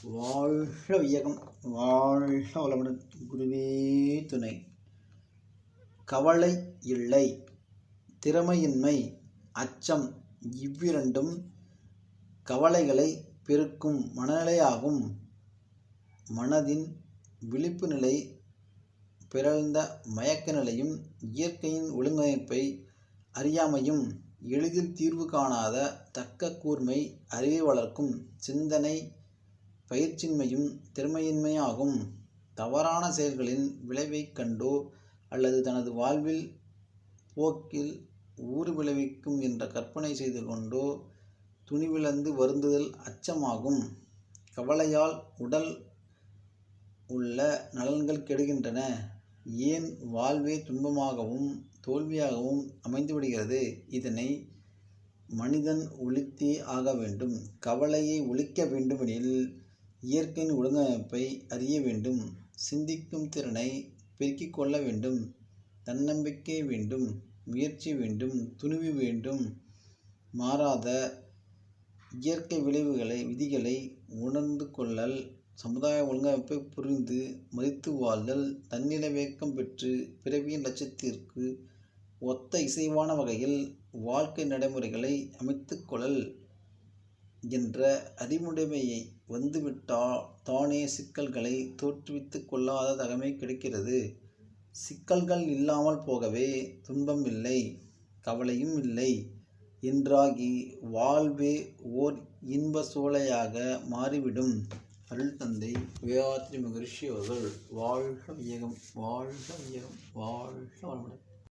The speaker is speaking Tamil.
வாழ்க வையகம், வாழ்க வளமுடன். குருவே துணை. கவலை இல்லை, திறமையின்மை, அச்சம் இவ்விரண்டும் கவலைகளை பெருக்கும் மனநிலையாகும். மனதின் விழிப்பு நிலை பிறழ்ந்த மயக்க நிலையும் இயற்கையின் ஒழுங்கமைப்பை அறியாமையும் எளிதில் தீர்வு காணாத தக்க கூர்மை அறிவை வளர்க்கும் சிந்தனை பயிற்சியின்மையும் திறமையின்மையாகும். தவறான செயல்களின் விளைவைக் கண்டோ அல்லது தனது வாழ்வில் போக்கில் ஊறு விளைவிக்கும் என்ற கற்பனை செய்து கொண்டோ துணிவிழந்து வருந்துதல் அச்சமாகும். கவலையால் உடல் உள்ள நலன்கள் கெடுகின்றன. ஏன் வாழ்வே துன்பமாகவும் தோல்வியாகவும் அமைந்துவிடுகிறது. இதனை மனிதன் ஒழித்தே ஆக வேண்டும். கவலையை ஒழிக்க வேண்டுமெனில் இயற்கையின் ஒழுங்கமைப்பை அறிய வேண்டும். சிந்திக்கும் திறனை பெருக்கிக் கொள்ள வேண்டும். தன்னம்பிக்கை வேண்டும், முயற்சி வேண்டும், துணிவு வேண்டும். மாறாத இயற்கை விதிகளை உணர்ந்து கொள்ளல், சமுதாய ஒழுங்கமைப்பை புரிந்து மதித்து வாழ்தல், தன்னிறைவேக்கம் பெற்று பிறவியின் லட்சியத்திற்கு ஒத்த இசைவான வகையில் வாழ்க்கை நடைமுறைகளை அமைத்துக் கொள்ளல் என்ற அறிவுடைமையை வந்துவிட்டால் தானே சிக்கல்களை தோற்றுவித்து கொள்ளாத தகமை கிடைக்கிறது. சிக்கல்கள் இல்லாமல் போகவே துன்பம் இல்லை, கவலையும் இல்லை என்றாகி வாழ்வே ஓர் இன்ப சோலையாக மாறிவிடும். அருள் தந்தை வேதாத்ரி மகரிஷி அவர்கள். வாழ்க வையகம், வாழ்க வையகம், வாழ்க வளமுடன்.